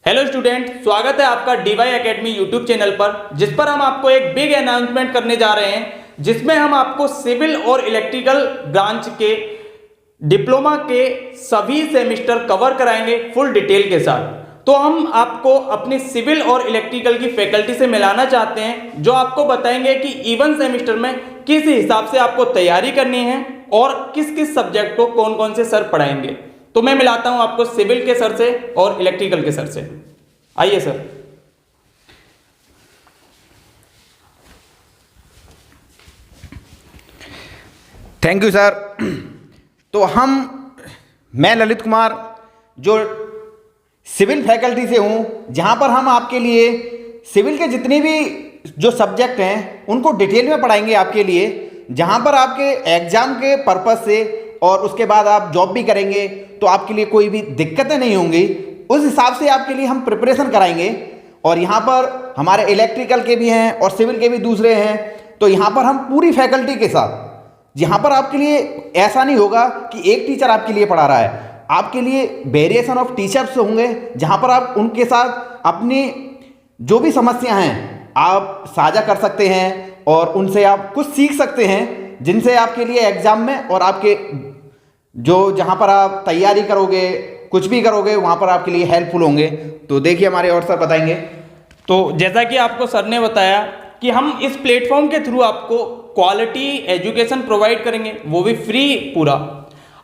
Hello student, स्वागत है आपका डीवाई एकेडमी यूट्यूब चैनल पर, जिस पर हम आपको एक बिग अनाउंसमेंट करने जा रहे हैं, जिसमें हम आपको सिविल और इलेक्ट्रिकल ब्रांच के डिप्लोमा के सभी सेमेस्टर कवर कराएंगे फुल डिटेल के साथ। तो हम आपको अपनी सिविल और इलेक्ट्रिकल की फैकल्टी से मिलाना चाहते हैं, जो आपको बताएंगे कि इवन सेमेस्टर में किस हिसाब से आपको तैयारी करनी है और किस किस सब्जेक्ट को कौन कौन से सर पढ़ाएंगे। तो मैं मिलाता हूं आपको सिविल के सर से और इलेक्ट्रिकल के सर से। आइए सर। Thank you sir. तो मैं ललित कुमार जो सिविल फैकल्टी से हूं, जहां पर हम आपके लिए सिविल के जितने भी जो सब्जेक्ट हैं उनको डिटेल में पढ़ाएंगे आपके लिए, जहां पर आपके एग्जाम के पर्पस से और उसके बाद आप जॉब भी करेंगे तो आपके लिए कोई भी दिक्कतें नहीं होंगी। उस हिसाब से आपके लिए हम प्रिपरेशन कराएंगे। और यहाँ पर हमारे इलेक्ट्रिकल के भी हैं और सिविल के भी दूसरे हैं। तो यहाँ पर हम पूरी फैकल्टी के साथ, यहाँ पर आपके लिए ऐसा नहीं होगा कि एक टीचर आपके लिए पढ़ा रहा है, आपके लिए वेरिएशन ऑफ टीचर्स होंगे, जहाँ पर आप उनके साथ अपनी जो भी समस्या हैं आप साझा कर सकते हैं और उनसे आप कुछ सीख सकते हैं, जिनसे आपके लिए एग्जाम में और आपके जो जहाँ पर आप तैयारी करोगे, कुछ भी करोगे, वहाँ पर आपके लिए हेल्पफुल होंगे। तो देखिए हमारे और सर बताएंगे। तो जैसा कि आपको सर ने बताया कि हम इस प्लेटफॉर्म के थ्रू आपको क्वालिटी एजुकेशन प्रोवाइड करेंगे, वो भी फ्री पूरा।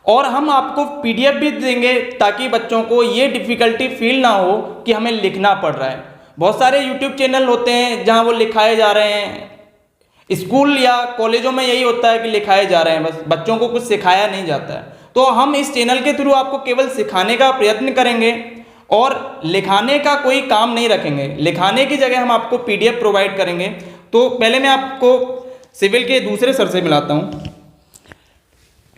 और हम आपको पीडीएफ भी देंगे ताकि बच्चों को ये डिफ़िकल्टी फील ना हो कि हमें लिखना पड़ रहा है। बहुत सारे यूट्यूब चैनल होते हैं जहाँ वो लिखाए जा रहे हैं, स्कूल या कॉलेजों में यही होता है कि लिखाए जा रहे हैं, बस बच्चों को कुछ सिखाया नहीं जाता है। तो हम इस चैनल के थ्रू आपको केवल सिखाने का प्रयत्न करेंगे और लिखाने का कोई काम नहीं रखेंगे। लिखाने की जगह हम आपको पीडीएफ प्रोवाइड करेंगे। तो पहले मैं आपको सिविल के दूसरे सर से मिलाता हूँ।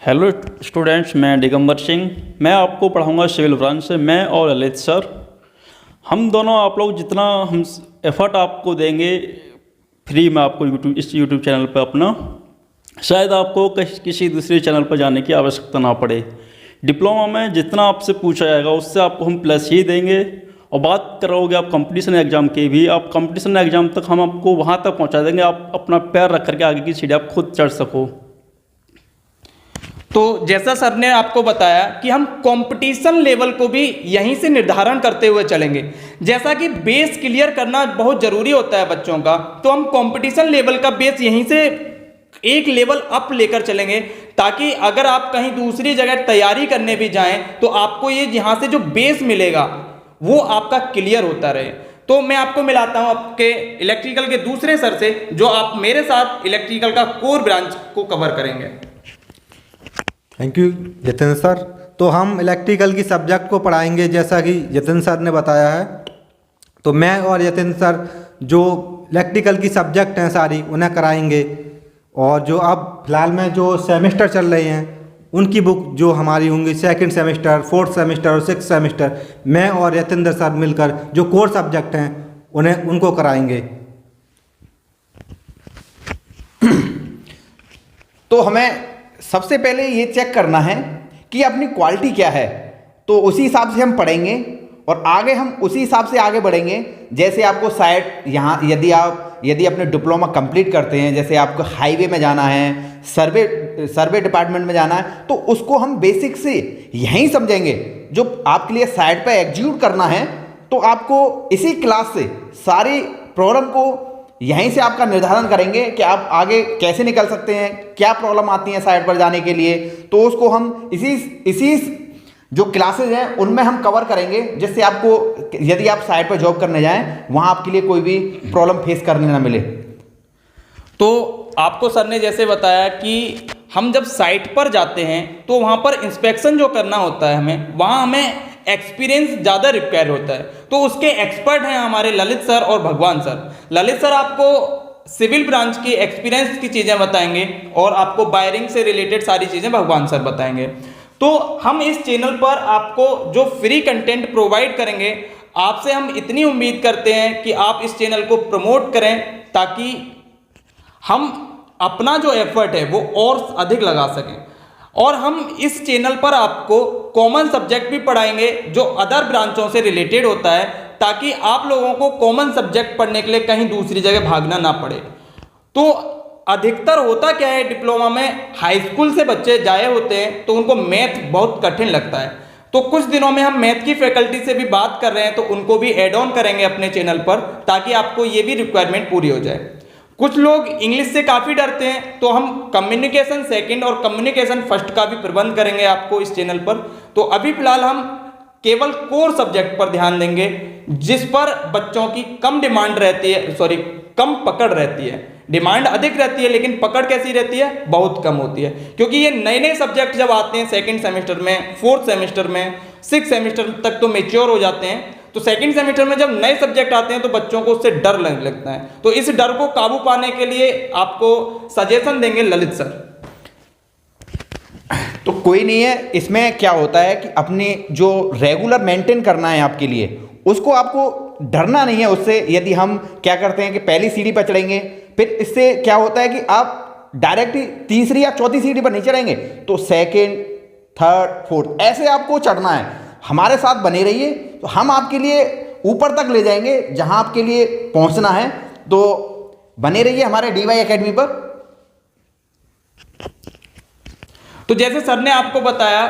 हेलो स्टूडेंट्स, मैं दिगंबर सिंह, मैं आपको पढ़ाऊंगा सिविल ब्रांच से। मैं और ललित सर, हम दोनों आप लोग जितना हम एफर्ट आपको देंगे फ्री में आपको इस यूट्यूब चैनल पर अपना, शायद आपको किसी दूसरे चैनल पर जाने की आवश्यकता ना पड़े। डिप्लोमा में जितना आपसे पूछा जाएगा उससे आपको हम प्लस ही देंगे। और बात करोगे आप कंपटीशन एग्ज़ाम के भी, आप कंपटीशन एग्ज़ाम तक हम आपको वहाँ तक पहुँचा देंगे, आप अपना पैर रख करके आगे की सीढ़ी आप खुद चढ़ सको। तो जैसा सर ने आपको बताया कि हम कंपटीशन लेवल को भी यहीं से निर्धारण करते हुए चलेंगे। जैसा कि बेस क्लियर करना बहुत ज़रूरी होता है बच्चों का, तो हम कंपटीशन लेवल का बेस यहीं से एक लेवल अप लेकर चलेंगे, ताकि अगर आप कहीं दूसरी जगह तैयारी करने भी जाएं तो आपको ये यहाँ से जो बेस मिलेगा वो आपका क्लियर होता रहे। तो मैं आपको मिलाता हूँ आपके इलेक्ट्रिकल के दूसरे सर से, जो आप मेरे साथ इलेक्ट्रिकल का कोर ब्रांच को कवर करेंगे। Thank you Jatin sir. तो हम इलेक्ट्रिकल की सब्जेक्ट को पढ़ाएंगे जैसा कि जतिन सर ने बताया है। तो मैं और जतिन सर जो इलेक्ट्रिकल की सब्जेक्ट हैं सारी उन्हें कराएंगे। और जो अब फिलहाल में जो सेमेस्टर चल रहे हैं उनकी बुक जो हमारी होंगी सेकंड सेमेस्टर, फोर्थ सेमेस्टर और सिक्स सेमेस्टर, मैं और यतेंद्र सर मिलकर जो कोर सब्जेक्ट हैं उनको कराएंगे। तो हमें सबसे पहले ये चेक करना है कि अपनी क्वालिटी क्या है, तो उसी हिसाब से हम पढ़ेंगे और आगे हम उसी हिसाब से आगे बढ़ेंगे। जैसे आपको साइड यहाँ यदि अपने डिप्लोमा कंप्लीट करते हैं, जैसे आपको हाईवे में जाना है, सर्वे डिपार्टमेंट में जाना है, तो उसको हम बेसिक से यहीं समझेंगे। जो आपके लिए साइड पे एग्जीक्यूट करना है तो आपको इसी क्लास से सारी प्रॉब्लम को यहीं से आपका निर्धारण करेंगे कि आप आगे कैसे निकल सकते हैं, क्या प्रॉब्लम आती है साइड पर जाने के लिए। तो उसको हम इसी जो क्लासेज हैं उनमें हम कवर करेंगे, जिससे आपको यदि आप साइड पर जॉब करने जाएं वहाँ आपके लिए कोई भी प्रॉब्लम फेस करने ना मिले। तो आपको सर ने जैसे बताया कि हम जब साइट पर जाते हैं तो वहाँ पर इंस्पेक्शन जो करना होता है वहाँ हमें एक्सपीरियंस ज़्यादा रिक्वायर होता है। तो उसके एक्सपर्ट हैं हमारे ललित सर और भगवान सर। ललित सर आपको सिविल ब्रांच की एक्सपीरियंस की चीज़ें बताएंगे और आपको वायरिंग से रिलेटेड सारी चीज़ें भगवान सर बताएंगे। तो हम इस चैनल पर आपको जो फ्री कंटेंट प्रोवाइड करेंगे, आपसे हम इतनी उम्मीद करते हैं कि आप इस चैनल को प्रमोट करें, ताकि हम अपना जो एफर्ट है वो और अधिक लगा सकें। और हम इस चैनल पर आपको कॉमन सब्जेक्ट भी पढ़ाएंगे जो अदर ब्रांचों से रिलेटेड होता है, ताकि आप लोगों को कॉमन सब्जेक्ट पढ़ने के लिए कहीं दूसरी जगह भागना ना पड़े। तो अधिकतर होता क्या है, डिप्लोमा में हाई स्कूल से बच्चे जाए होते हैं तो उनको मैथ बहुत कठिन लगता है। तो कुछ दिनों में हम मैथ की फैकल्टी से भी बात कर रहे हैं, तो उनको भी ऐड ऑन करेंगे अपने चैनल पर, ताकि आपको ये भी रिक्वायरमेंट पूरी हो जाए। कुछ लोग इंग्लिश से काफ़ी डरते हैं, तो हम कम्युनिकेशन सेकंड और कम्युनिकेशन फर्स्ट का भी प्रबंध करेंगे आपको इस चैनल पर। तो अभी फिलहाल हम केवल कोर सब्जेक्ट पर ध्यान देंगे, जिस पर बच्चों की कम डिमांड रहती है, कम पकड़ रहती है। डिमांड अधिक रहती है लेकिन पकड़ कैसी रहती है, बहुत कम होती है। क्योंकि ये नए नए सब्जेक्ट जब आते हैं सेकंड सेमेस्टर में, फोर्थ सेमेस्टर में, सिक्स सेमेस्टर तक तो मेच्योर हो जाते हैं, तो सेकंड सेमेस्टर में जब नए सब्जेक्ट आते हैं तो बच्चों को उससे डर लगने लगता है। तो इस डर को काबू पाने के लिए आपको सजेशन देंगे ललित सर। तो कोई नहीं है, इसमें क्या होता है कि अपने जो रेगुलर मेंटेन करना है आपके लिए, उसको आपको डरना नहीं है उससे। यदि हम क्या करते हैं कि पहली सीढ़ी पर चढ़ेंगे, फिर इससे क्या होता है कि आप डायरेक्ट तीसरी या चौथी सीढ़ी पर नहीं चढ़ेंगे, तो सेकंड, थर्ड, फोर्थ ऐसे आपको चढ़ना है। हमारे साथ बने रहिए, तो हम आपके लिए ऊपर तक ले जाएंगे जहां आपके लिए पहुंचना है। तो बने रहिए हमारे DY एकेडमी पर। तो जैसे सर ने आपको बताया,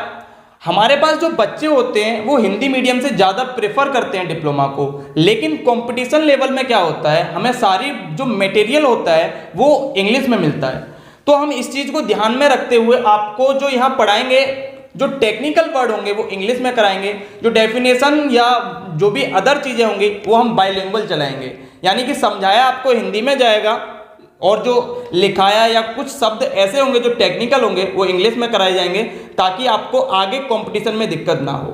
हमारे पास जो बच्चे होते हैं वो हिंदी मीडियम से ज़्यादा प्रेफर करते हैं डिप्लोमा को, लेकिन कंपटीशन लेवल में क्या होता है, हमें सारी जो मटेरियल होता है वो इंग्लिश में मिलता है। तो हम इस चीज़ को ध्यान में रखते हुए आपको जो यहाँ पढ़ाएंगे, जो टेक्निकल वर्ड होंगे वो इंग्लिश में कराएंगे, जो डेफिनेशन या जो भी अदर चीज़ें होंगी वो हम बाइलिंगुअल चलाएंगे, यानी कि समझाया आपको हिंदी में जाएगा और जो लिखाया या कुछ शब्द ऐसे होंगे जो टेक्निकल होंगे वो इंग्लिश में कराए जाएंगे, ताकि आपको आगे कंपटीशन में दिक्कत ना हो।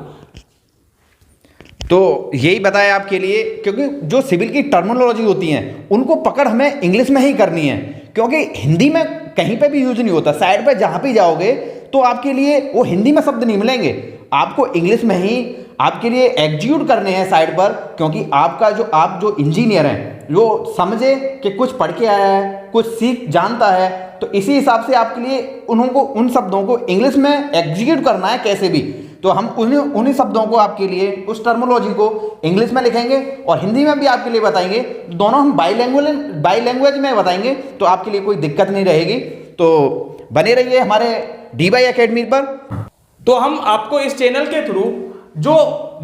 तो यही बताया आपके लिए, क्योंकि जो सिविल की टर्मिनोलॉजी होती हैं उनको पकड़ हमें इंग्लिश में ही करनी है, क्योंकि हिंदी में कहीं पे भी यूज नहीं होता। साइड पे जहाँ भी जाओगे तो आपके लिए वो हिंदी में शब्द नहीं मिलेंगे, आपको इंग्लिश में ही आपके लिए एग्जीक्यूट करने हैं साइड पर। क्योंकि आप जो इंजीनियर हैं, जो समझे कि कुछ पढ़ के आया है, कुछ सीख जानता है, तो इसी हिसाब से आपके लिए उन शब्दों को इंग्लिश में एग्जीक्यूट करना है कैसे भी। तो हम उन्हीं शब्दों को आपके लिए, उस टर्मिनोलॉजी को इंग्लिश में लिखेंगे और हिंदी में भी आपके लिए बताएंगे। दोनों हम बाईलैंग्वेज में बताएंगे, तो आपके लिए कोई दिक्कत नहीं रहेगी। तो बने रहिए हमारे DY एकेडमी पर। तो हम आपको इस चैनल के थ्रू जो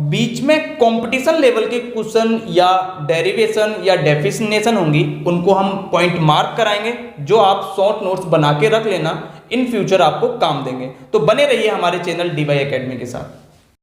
बीच में कंपटीशन लेवल के क्वेश्चन या डेरिवेशन या डेफिनेशन होंगी, उनको हम पॉइंट मार्क कराएंगे, जो आप शॉर्ट नोट्स बना के रख लेना, इन फ्यूचर आपको काम देंगे। तो बने रहिए हमारे चैनल DY एकेडमी के साथ।